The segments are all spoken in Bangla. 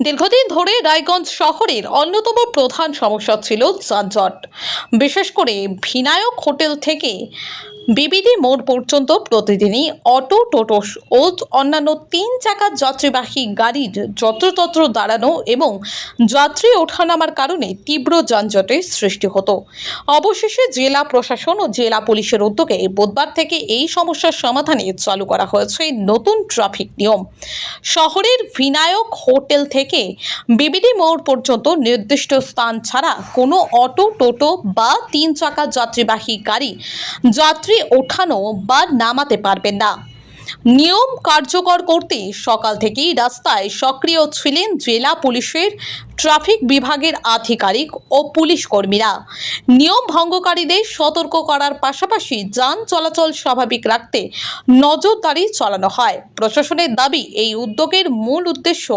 দীর্ঘদিন ধরে রায়গঞ্জ শহরের অন্যতম প্রধান সমস্যা ছিল যানজট। বিশেষ করে ভিনায়ক হোটেল থেকে বিবিধি মোড় পর্যন্ত প্রতিদিনই অটো, টোটো ও অন্যান্য 3 চাকার যাত্রীবাহী গাড়ির যত্রতত্র দাঁড়ানো এবং যাত্রী ওঠানামার কারণে তীব্র যানজটের সৃষ্টি হতো। অবশেষে জেলা প্রশাসন ও জেলা পুলিশের উদ্যোগে বুধবার থেকে এই সমস্যার সমাধানে চালু করা হয়েছে নতুন ট্রাফিক নিয়ম। শহরের ভিনায়ক হোটেল থেকে বিবিধি মোড় পর্যন্ত নির্দিষ্ট স্থান ছাড়া কোনো অটো, টোটো বা 3 চাকা যাত্রীবাহী গাড়ি যাত্রী ওঠানো বা নামাতে পারবেন না। নিয়ম কার্যকর করতে সকাল থেকেই রাস্তায় সক্রিয় ছিলেন জেলা পুলিশের ট্রাফিক বিভাগের আধিকারিক ও পুলিশ কর্মীরা। নিয়ম ভঙ্গকারীদের সতর্ক করার পাশাপাশি যান চলাচল স্বাভাবিক রাখতে নজরদারি চালানো হয়। প্রশাসনের দাবি, এই উদ্যোগের মূল উদ্দেশ্য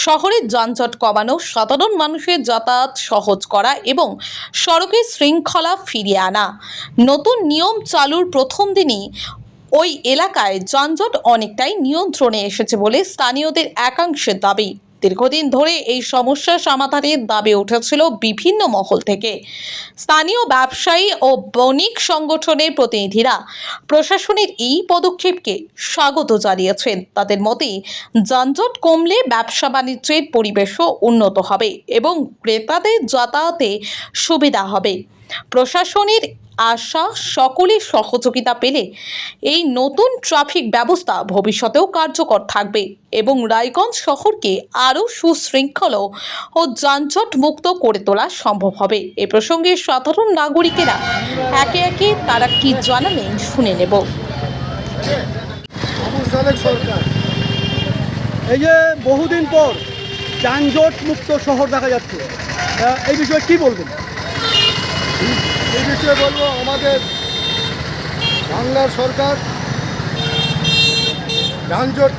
শহরের যানজট কমানো, সাধারণ মানুষের যাতায়াত সহজ করা এবং সড়কে শৃঙ্খলা ফিরিয়ে আনা। নতুন নিয়ম চালুর প্রথম দিনই ওই এলাকায় যানজট অনেকটাই নিয়ন্ত্রণে এসেছে বলে স্থানীয়দের একাংশের দাবি। দীর্ঘদিন ধরে এই সমস্যা সমাধানের দাবি উঠেছিল বিভিন্ন মহল থেকে। স্থানীয় ব্যবসায়ী ও বণিক সংগঠনের প্রতিনিধিরা প্রশাসনের এই পদক্ষেপকে স্বাগত জানিয়েছেন। তাদের মতে, যানজট কমলে ব্যবসা বাণিজ্যের পরিবেশও উন্নত হবে এবং ক্রেতাদের যাতায়াতে সুবিধা হবে। প্রশাসনের আশা, সকলের সহযোগিতা পেলে এই নতুন ট্রাফিক ব্যবস্থা ভবিষ্যতেও কার্যকর থাকবে এবং রায়গঞ্জ শহরকে আরও সুশৃঙ্খল ও যানজট মুক্ত করে তোলা সম্ভব হবে। এ প্রসঙ্গে সাধারণ নাগরিকেরা একে একে তারা কি জানালেন শুনে নেব। সরকার এই যে বহুদিন পর যানজট মুক্ত শহর দেখা যাচ্ছে, এই বিষয়ে কি বলবেন? এই বিষয়ে বলবো, আমাদের বাংলার সরকার যানজট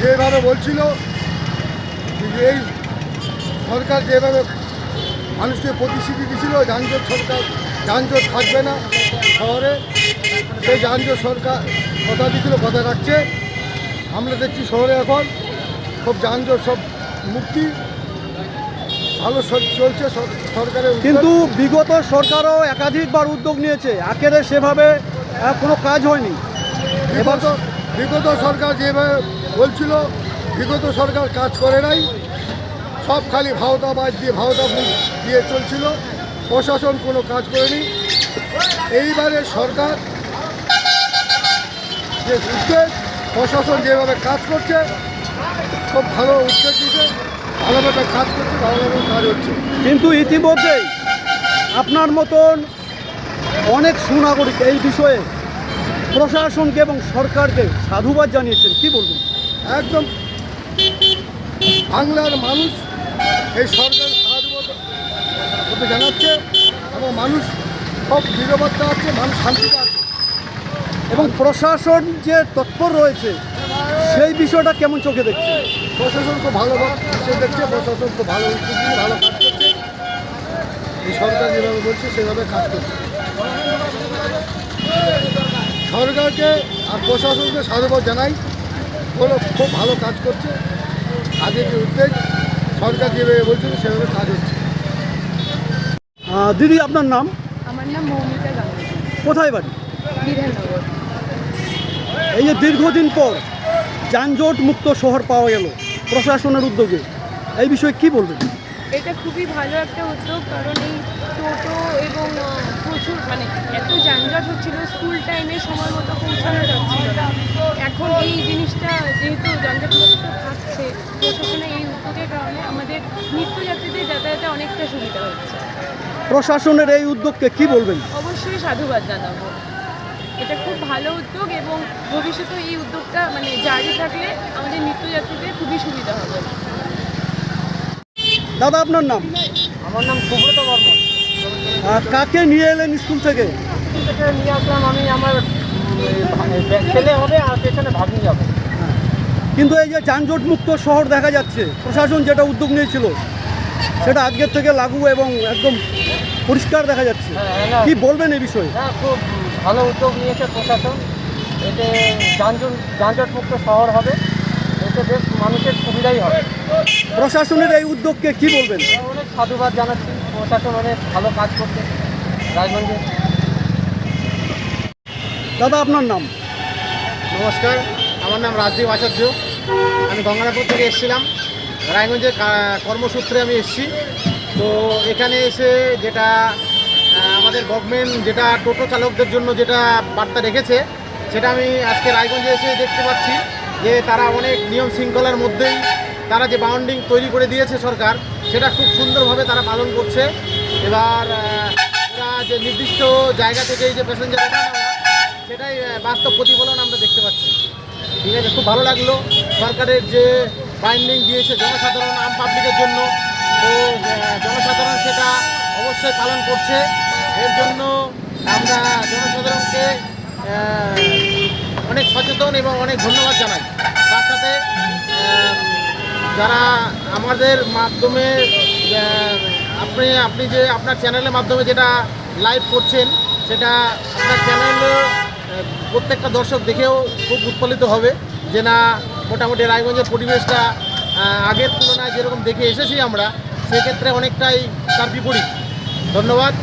যেভাবে বলছিল, এই সরকার যেভাবে মানুষকে প্রতিশ্রুতি দিয়েছিল যানজট থাকবে না শহরে, সেই যানজট সরকার কথা দিয়েছিল, কথা রাখছে। আমরা দেখছি শহরে এখন সব যানজট সব মুক্তি, ভালো চলছে সরকারের। কিন্তু বিগত সরকারও একাধিকবার উদ্যোগ নিয়েছে, আখেরে সেভাবে কোনো কাজ হয়নি। বিগত সরকার যেভাবে বলছিল, বিগত সরকার কাজ করে নাই, সব খালি ভাওতাবাজ দিয়ে চলছিল, প্রশাসন কোনো কাজ করেনি। এইবারে সরকার যে উদ্যোগ, প্রশাসন যেভাবে কাজ করছে, খুব ভালো উদ্যোগ দিচ্ছে, ভালোভাবে কাজ করছে, ভালোভাবে কাজ হচ্ছে। কিন্তু ইতিমধ্যেই আপনার মতন অনেক সুনাগরিক এই বিষয়ে প্রশাসনকে এবং সরকারকে সাধুবাদ জানিয়েছেন, কি বলবেন? একদম বাংলার মানুষ এই সরকারের সাধুবাদ জানাচ্ছে এবং মানুষ সব নিরাপত্তা আছে, মানুষ শান্তিতে আছে। এবং প্রশাসন যে তৎপর রয়েছে সেই বিষয়টা কেমন চোখে দেখছে? প্রশাসন খুব ভালো দেখছে, প্রশাসন খুব ভালো উদ্যোগ নিয়ে ভালো কাজ করছে। এই সরকার যেভাবে বলছে সেভাবে কাজ করছে। সরকারকে আর প্রশাসনকে সাধুবাদ জানাই, খুব ভালো কাজ করছে। আজকে যে উদ্যোগ সরকার যেভাবে বলছে সেভাবে কাজ হচ্ছে। দিদি, আপনার নাম? আমার নাম মৌমিতা গাঙ্গুলি। কোথায় বাড়ি? বিধাননগর। এই যে দীর্ঘদিন পর যানজট মুক্ত শহর পাওয়া গেল প্রশাসনের উদ্যোগে, এই বিষয়ে কি বলবেন? এটা খুবই ভালো একটা উদ্যোগ, কারণ এই টোটো এবং প্রচুর এত যানজট হচ্ছিল, স্কুল টাইমে সময় মতো পৌঁছানো যাচ্ছিল না। এখন এই জিনিসটা যেহেতু যানজটমুক্ত থাকছে, প্রশাসনের এই উদ্যোগের কারণে আমাদের নিত্যযাত্রীদের যাতায়াতে অনেকটা সুবিধা হচ্ছে। প্রশাসনের এই উদ্যোগকে কি বলবেন? অবশ্যই সাধুবাদ জানাবো। এটা খুব ভালো উদ্যোগ এবং ভবিষ্যতে এই উদ্যোগটা জারি থাকলে আমাদের নিত্যযাত্রীদের খুবই সুবিধা হবে। দাদা, আপনার নাম? আমার নাম সুব্রত বর্মন। কাকে নিয়ে এলেন স্কুল থেকে? নিয়ে আসলাম আমি, আমার ছেলে হবে আর পেছনে ভাগ্নি যাবে। কিন্তু এই যে যানজট মুক্ত শহর দেখা যাচ্ছে, প্রশাসন যেটা উদ্যোগ নিয়েছিল সেটা আজকের থেকে লাগু এবং একদম পরিষ্কার দেখা যাচ্ছে, কি বলবেন এই বিষয়ে? হ্যাঁ, খুব ভালো উদ্যোগ নিয়েছে প্রশাসন। এতে যানজট মুক্ত শহর হবে এতে বেশ মানুষের সুবিধাই হবে। প্রশাসনের এই উদ্যোগকে কি বলবেন? অনেক সাধুবাদ জানাচ্ছি, প্রশাসন অনেক ভালো কাজ করছে রায়গঞ্জে। দাদা আপনার নাম? নমস্কার, আমার নাম রাজদীপ আচার্য। আমি গঙ্গারামপুর থেকে এসেছিলাম, রায়গঞ্জে কর্মসূত্রে আমি এসেছি। তো এখানে এসে যেটা আমাদের গভর্নমেন্ট যেটা টোটো চালকদের জন্য যেটা বার্তা রেখেছে, সেটা আমি আজকে রায়গঞ্জে এসে দেখতে পাচ্ছি যে তারা অনেক নিয়ম শৃঙ্খলার মধ্যেই তারা যে বাউন্ডিং তৈরি করে দিয়েছে সরকার, সেটা খুব সুন্দরভাবে তারা পালন করছে। এবার ওরা যে নির্দিষ্ট জায়গা থেকেই যে প্যাসেঞ্জার ওঠানো সেটাই বাস্তব প্রতিফলন আমরা দেখতে পাচ্ছি। ঠিক আছে, খুব ভালো লাগলো। সরকারের যে বাইন্ডিং দিয়েছে জনসাধারণ আম পাবলিকের জন্য, তো জনসাধারণ সেটা অবশ্যই পালন করছে। এর জন্য আমরা জনসাধারণকে অনেক সচেতন এবং অনেক ধন্যবাদ জানাই। তার সাথে যারা আমাদের মাধ্যমে আপনি যে আপনার চ্যানেলের মাধ্যমে যেটা লাইভ করছেন, সেটা আপনার চ্যানেলে প্রত্যেকটা দর্শক দেখেও খুব উৎফুল্লিত হবে যে না, মোটামুটি রায়গঞ্জের পরিবেশটা আগের তুলনায় যেরকম দেখে এসেছি আমরা, সেক্ষেত্রে অনেকটাই তার বিপরীত। ধন্যবাদ।